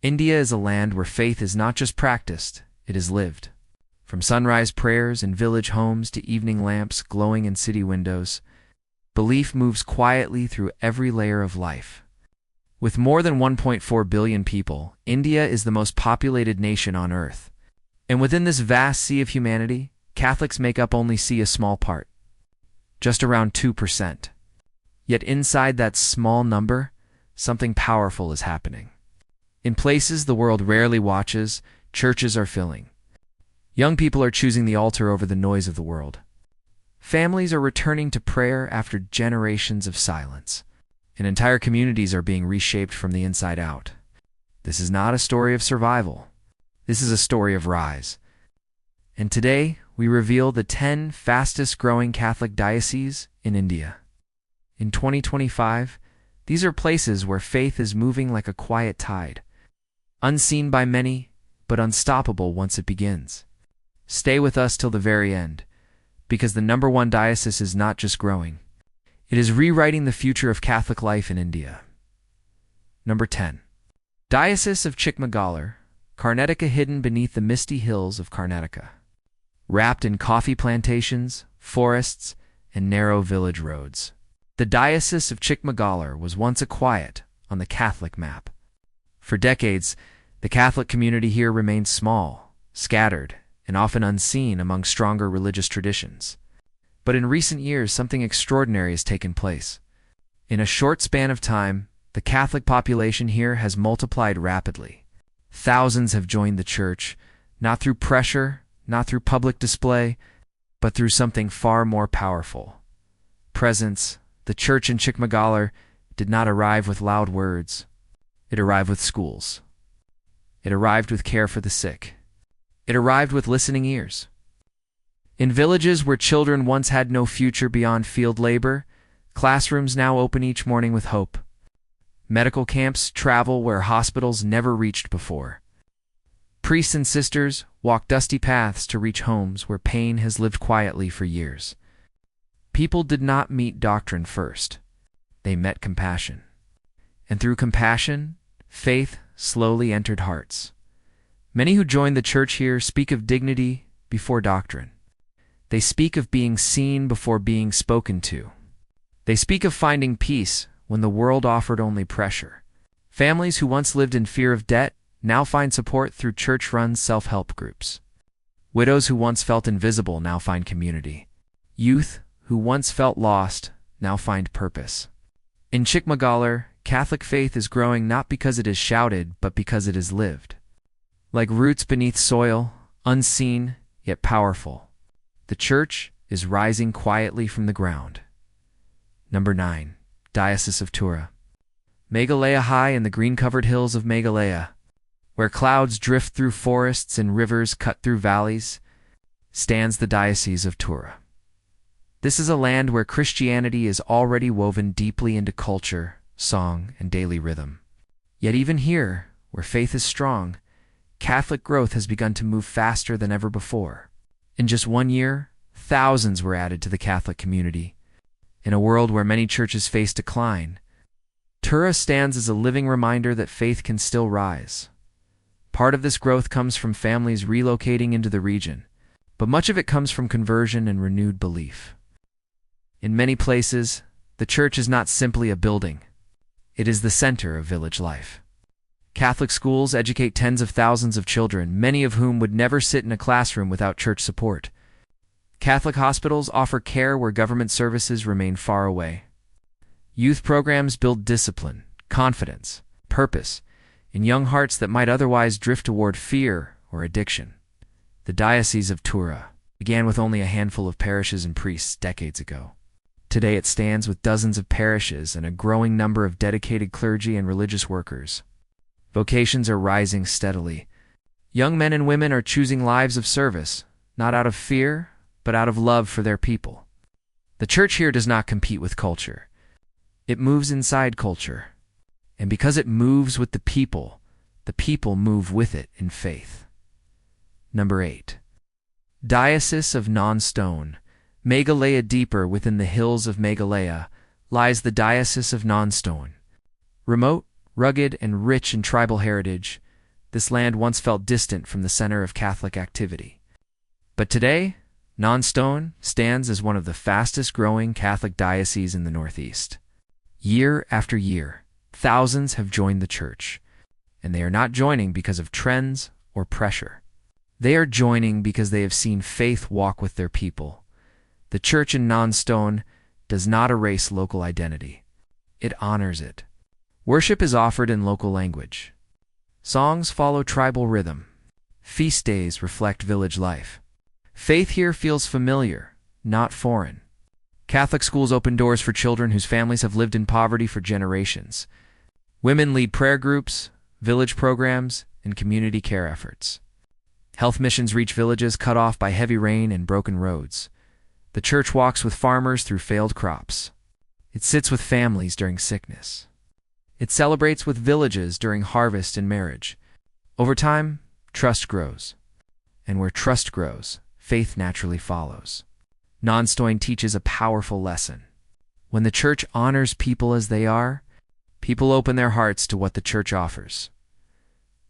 India is a land where faith is not just practiced, it is lived. From sunrise prayers in village homes to evening lamps glowing in city windows, belief moves quietly through every layer of life. With more than 1.4 billion people, India is the most populated nation on earth. And within this vast sea of humanity, Catholics make up only a small part, just around 2%. Yet inside that small number, something powerful is happening. In places the world rarely watches, churches are filling. Young people are choosing the altar over the noise of the world. Families are returning to prayer after generations of silence, and entire communities are being reshaped from the inside out. This is not a story of survival. This is a story of rise. And today, we reveal the 10 fastest-growing Catholic dioceses in India. In 2025, these are places where faith is moving like a quiet tide, unseen by many, but unstoppable once it begins. Stay with us till the very end, because the number one diocese is not just growing. It is rewriting the future of Catholic life in India. Number 10. Diocese of Chikmagalur, Karnataka, hidden beneath the misty hills of Karnataka. Wrapped in coffee plantations, forests, and narrow village roads. The Diocese of Chikmagalur was once a quiet on the Catholic map. For decades, the Catholic community here remained small, scattered, and often unseen among stronger religious traditions. But in recent years, something extraordinary has taken place. In a short span of time, the Catholic population here has multiplied rapidly. Thousands have joined the Church, not through pressure, not through public display, but through something far more powerful. Presence. The Church in Chikmagalur did not arrive with loud words. It arrived with schools. It arrived with care for the sick. It arrived with listening ears. In villages where children once had no future beyond field labor, classrooms now open each morning with hope. Medical camps travel where hospitals never reached before. Priests and sisters walk dusty paths to reach homes where pain has lived quietly for years. People did not meet doctrine first. They met compassion. And through compassion, faith slowly entered hearts. Many who joined the Church here speak of dignity before doctrine. They speak of being seen before being spoken to. They speak of finding peace when the world offered only pressure. Families who once lived in fear of debt now find support through church-run self-help groups. Widows who once felt invisible now find community. Youth who once felt lost now find purpose. In Chikmagalur, Catholic faith is growing not because it is shouted, but because it is lived. Like roots beneath soil, unseen yet powerful, the Church is rising quietly from the ground. Number 9. Diocese of Tura. Meghalaya, high in the green-covered hills of Meghalaya, where clouds drift through forests and rivers cut through valleys, stands the Diocese of Tura. This is a land where Christianity is already woven deeply into culture, song, and daily rhythm. Yet even here, where faith is strong, Catholic growth has begun to move faster than ever before. In just 1 year, thousands were added to the Catholic community. In a world where many churches face decline, Tura stands as a living reminder that faith can still rise. Part of this growth comes from families relocating into the region, but much of it comes from conversion and renewed belief. In many places, the Church is not simply a building. It is the center of village life. Catholic schools educate tens of thousands of children, many of whom would never sit in a classroom without church support. Catholic hospitals offer care where government services remain far away. Youth programs build discipline, confidence, purpose in young hearts that might otherwise drift toward fear or addiction. The Diocese of Tura began with only a handful of parishes and priests decades ago. Today it stands with dozens of parishes and a growing number of dedicated clergy and religious workers. Vocations are rising steadily. Young men and women are choosing lives of service, not out of fear, but out of love for their people. The Church here does not compete with culture. It moves inside culture. And because it moves with the people move with it in faith. Number 8. Diocese of Non-Stone. Meghalaya. Deeper within the hills of Meghalaya lies the Diocese of Non-Stone. Remote, rugged, and rich in tribal heritage, this land once felt distant from the center of Catholic activity. But today, Nonstone stands as one of the fastest-growing Catholic dioceses in the Northeast. Year after year, thousands have joined the church, and they are not joining because of trends or pressure. They are joining because they have seen faith walk with their people. The church in Nonstone does not erase local identity. It honors it. Worship is offered in local language. Songs follow tribal rhythm. Feast days reflect village life. Faith here feels familiar, not foreign. Catholic schools open doors for children whose families have lived in poverty for generations. Women lead prayer groups, village programs, and community care efforts. Health missions reach villages cut off by heavy rain and broken roads. The church walks with farmers through failed crops. It sits with families during sickness. It celebrates with villages during harvest and marriage. Over time, trust grows. And where trust grows, faith naturally follows. Nonstone teaches a powerful lesson. When the church honors people as they are, people open their hearts to what the church offers.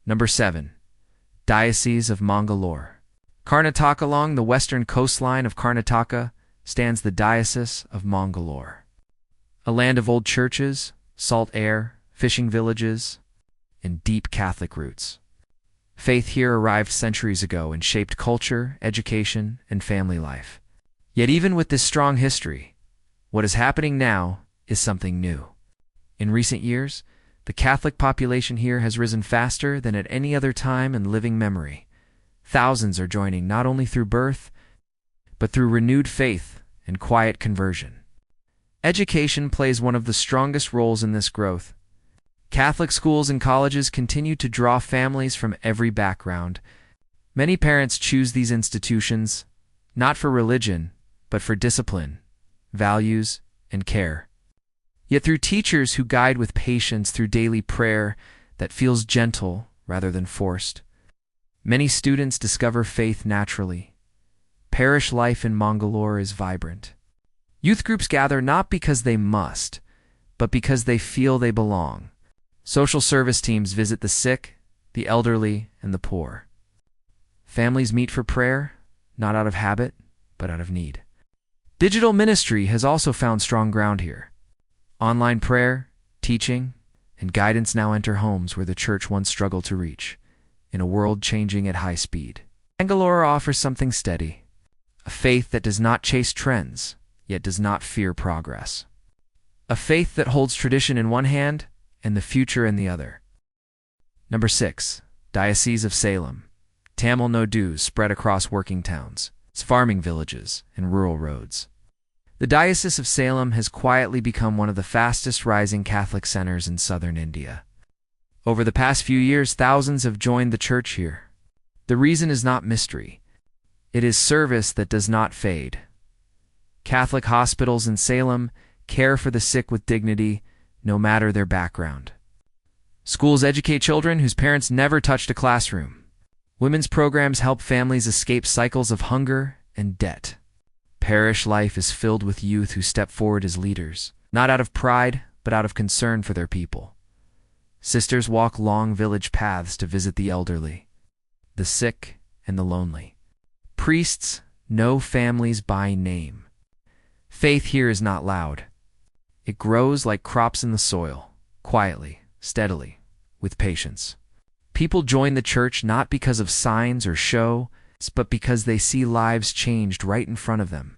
Number 7. Diocese of Mangalore. Karnataka. Along the western coastline of Karnataka stands the Diocese of Mangalore. A land of old churches, salt air, fishing villages, and deep Catholic roots. Faith here arrived centuries ago and shaped culture, education, and family life. Yet even with this strong history, what is happening now is something new. In recent years, the Catholic population here has risen faster than at any other time in living memory. Thousands are joining not only through birth, but through renewed faith and quiet conversion. Education plays one of the strongest roles in this growth. Catholic schools and colleges continue to draw families from every background. Many parents choose these institutions, not for religion, but for discipline, values, and care. Yet through teachers who guide with patience through daily prayer that feels gentle rather than forced, many students discover faith naturally. Parish life in Mangalore is vibrant. Youth groups gather not because they must, but because they feel they belong. Social service teams visit the sick, the elderly, and the poor. Families meet for prayer, not out of habit, but out of need. Digital ministry has also found strong ground here. Online prayer, teaching, and guidance now enter homes where the church once struggled to reach, in a world changing at high speed. Mangalore offers something steady, a faith that does not chase trends, yet does not fear progress. A faith that holds tradition in one hand and the future in the other. Number 6. Diocese of Salem. Tamil Nadus spread across working towns, farming villages, and rural roads. The Diocese of Salem has quietly become one of the fastest-rising Catholic centers in southern India. Over the past few years, thousands have joined the church here. The reason is not mystery. It is service that does not fade. Catholic hospitals in Salem care for the sick with dignity, no matter their background. Schools educate children whose parents never touched a classroom. Women's programs help families escape cycles of hunger and debt. Parish life is filled with youth who step forward as leaders, not out of pride, but out of concern for their people. Sisters walk long village paths to visit the elderly, the sick, and the lonely. Priests know families by name. Faith here is not loud. It grows like crops in the soil, quietly, steadily, with patience. People join the church not because of signs or show, but because they see lives changed right in front of them.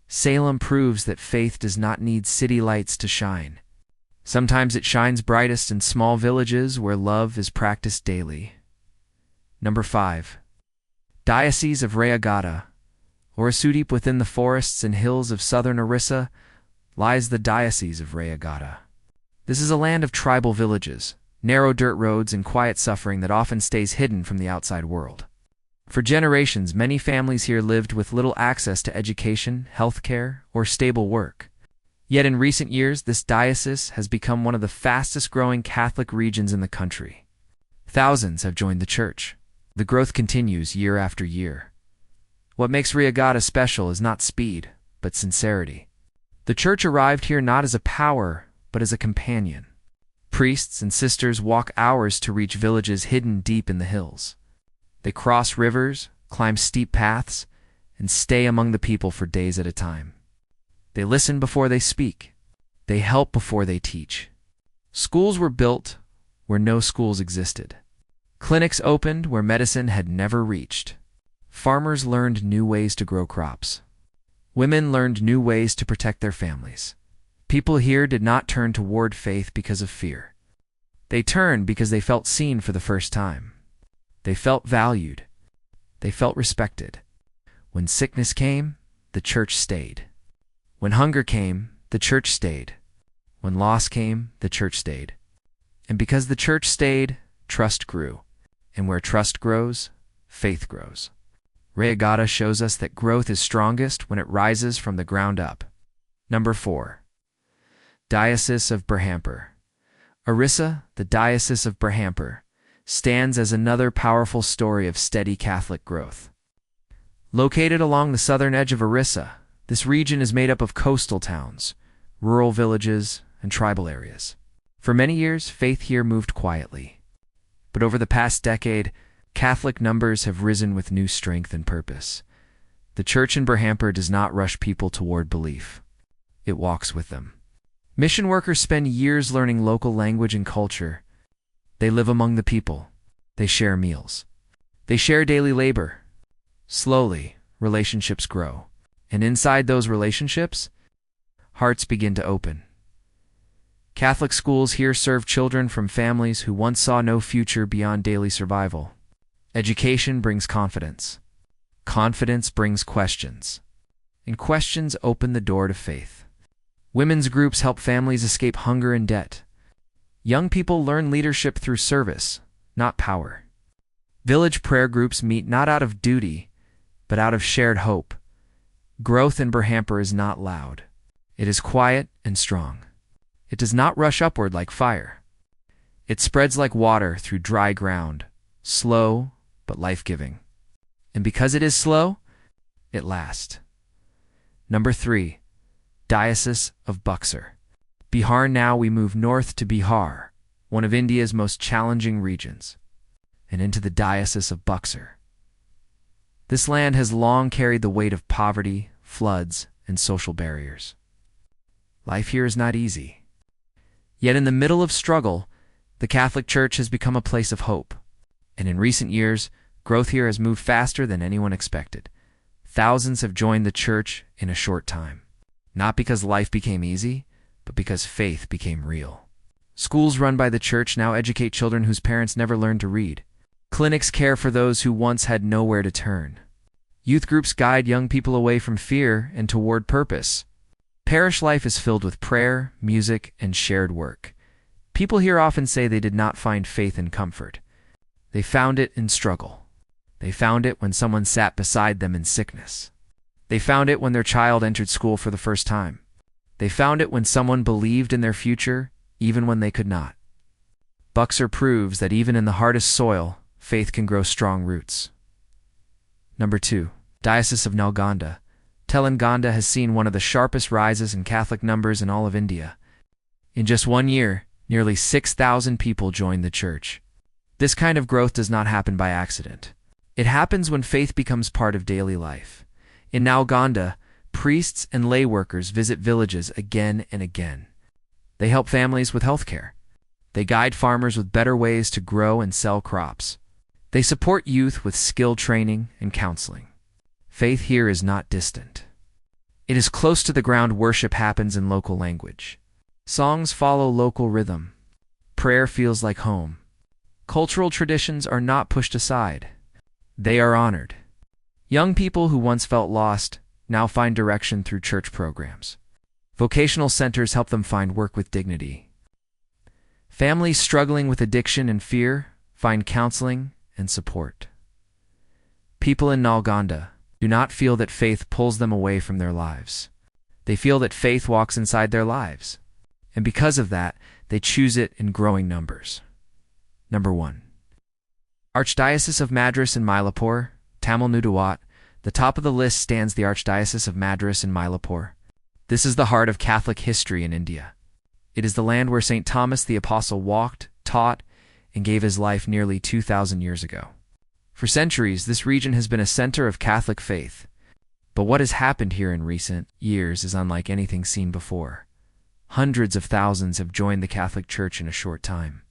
Salem proves that faith does not need city lights to shine. Sometimes it shines brightest in small villages where love is practiced daily. Number 5. Diocese of Rayagada. Deep within the forests and hills of southern Orissa lies the Diocese of Rayagada. This is a land of tribal villages, narrow dirt roads, and quiet suffering that often stays hidden from the outside world. For generations, many families here lived with little access to education, healthcare, or stable work. Yet in recent years, this diocese has become one of the fastest-growing Catholic regions in the country. Thousands have joined the church. The growth continues year after year. What makes Rayagada special is not speed, but sincerity. The church arrived here not as a power, but as a companion. Priests and sisters walk hours to reach villages hidden deep in the hills. They cross rivers, climb steep paths, and stay among the people for days at a time. They listen before they speak. They help before they teach. Schools were built where no schools existed. Clinics opened where medicine had never reached. Farmers learned new ways to grow crops. Women learned new ways to protect their families. People here did not turn toward faith because of fear. They turned because they felt seen for the first time. They felt valued. They felt respected. When sickness came, the church stayed. When hunger came, the church stayed. When loss came, the church stayed. And because the church stayed, trust grew. And where trust grows, faith grows. Reagata shows us that growth is strongest when it rises from the ground up. Number 4. Diocese of Berhampur. Orissa, the Diocese of Berhampur, stands as another powerful story of steady Catholic growth. Located along the southern edge of Orissa, this region is made up of coastal towns, rural villages, and tribal areas. For many years, faith here moved quietly. But over the past decade, Catholic numbers have risen with new strength and purpose. The church in Berhampur does not rush people toward belief. It walks with them. Mission workers spend years learning local language and culture. They live among the people. They share meals. They share daily labor. Slowly, relationships grow. And inside those relationships, hearts begin to open. Catholic schools here serve children from families who once saw no future beyond daily survival. Education brings confidence. Confidence brings questions. And questions open the door to faith. Women's groups help families escape hunger and debt. Young people learn leadership through service, not power. Village prayer groups meet not out of duty, but out of shared hope. Growth in Berhampur is not loud. It is quiet and strong. It does not rush upward like fire. It spreads like water through dry ground, slow but life-giving. And because it is slow, it lasts. Number 3. Diocese of Buxar. Bihar. Now we move north to Bihar, one of India's most challenging regions, and into the Diocese of Buxar. This land has long carried the weight of poverty, floods, and social barriers. Life here is not easy. Yet in the middle of struggle, the Catholic Church has become a place of hope. And in recent years, growth here has moved faster than anyone expected. Thousands have joined the church in a short time. Not because life became easy, but because faith became real. Schools run by the church now educate children whose parents never learned to read. Clinics care for those who once had nowhere to turn. Youth groups guide young people away from fear and toward purpose. Parish life is filled with prayer, music, and shared work. People here often say they did not find faith in comfort. They found it in struggle. They found it when someone sat beside them in sickness. They found it when their child entered school for the first time. They found it when someone believed in their future, even when they could not. Buxar proves that even in the hardest soil, faith can grow strong roots. Number 2. Diocese of Nalgonda. Telangana has seen one of the sharpest rises in Catholic numbers in all of India. In just 1 year, nearly 6,000 people joined the church. This kind of growth does not happen by accident. It happens when faith becomes part of daily life. In Nalgonda, priests and lay workers visit villages again and again. They help families with health care. They guide farmers with better ways to grow and sell crops. They support youth with skill training and counseling. Faith here is not distant. It is close to the ground. Worship happens in local language. Songs follow local rhythm. Prayer feels like home. Cultural traditions are not pushed aside. They are honored. Young people who once felt lost now find direction through church programs. Vocational centers help them find work with dignity. Families struggling with addiction and fear find counseling and support. People in Nalgonda do not feel that faith pulls them away from their lives. They feel that faith walks inside their lives. And because of that, they choose it in growing numbers. Number 1. Archdiocese of Madras and Mylapore, Tamil Nadu. The top of the list stands the Archdiocese of Madras and Mylapore. This is the heart of Catholic history in India. It is the land where St. Thomas the Apostle walked, taught, and gave his life nearly 2,000 years ago. For centuries, this region has been a center of Catholic faith. But what has happened here in recent years is unlike anything seen before. Hundreds of thousands have joined the Catholic Church in a short time.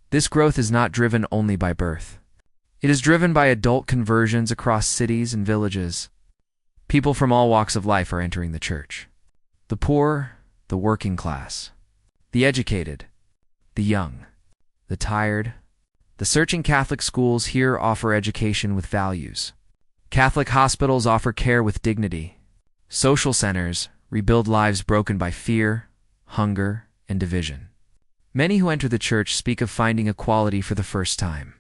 This growth is not driven only by birth. It is driven by adult conversions across cities and villages. People from all walks of life are entering the Church. The poor, the working class, the educated, the young, the tired. The searching Catholic schools here offer education with values. Catholic hospitals offer care with dignity. Social centers rebuild lives broken by fear, hunger, and division. Many who enter the Church speak of finding equality for the first time.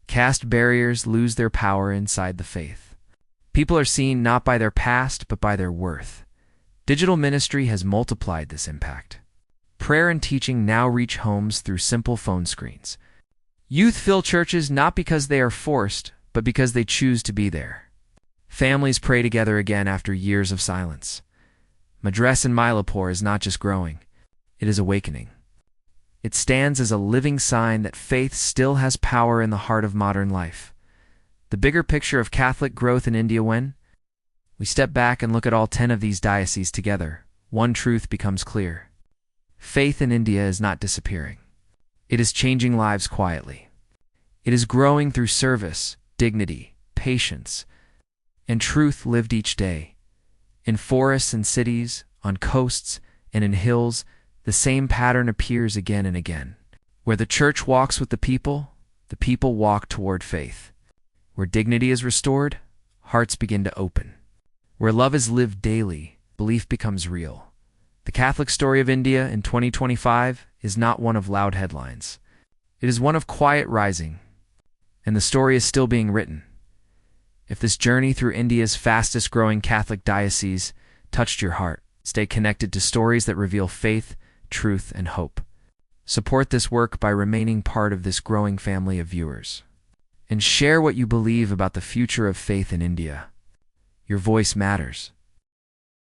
Caste barriers lose their power inside the faith. People are seen not by their past, but by their worth. Digital ministry has multiplied this impact. Prayer and teaching now reach homes through simple phone screens. Youth fill churches not because they are forced, but because they choose to be there. Families pray together again after years of silence. Madras in Mylapore is not just growing, it is awakening. It stands as a living sign that faith still has power in the heart of modern life. The bigger picture of Catholic growth in India: when we step back and look at all 10 of these dioceses together, one truth becomes clear. Faith in India is not disappearing. It is changing lives quietly. It is growing through service, dignity, patience, and truth lived each day. In forests and cities, on coasts, and in hills, the same pattern appears again and again. Where the Church walks with the people walk toward faith. Where dignity is restored, hearts begin to open. Where love is lived daily, belief becomes real. The Catholic story of India in 2025 is not one of loud headlines. It is one of quiet rising, and the story is still being written. If this journey through India's fastest-growing Catholic diocese touched your heart, stay connected to stories that reveal faith, truth, and hope. Support this work by remaining part of this growing family of viewers. And share what you believe about the future of faith in India. Your voice matters.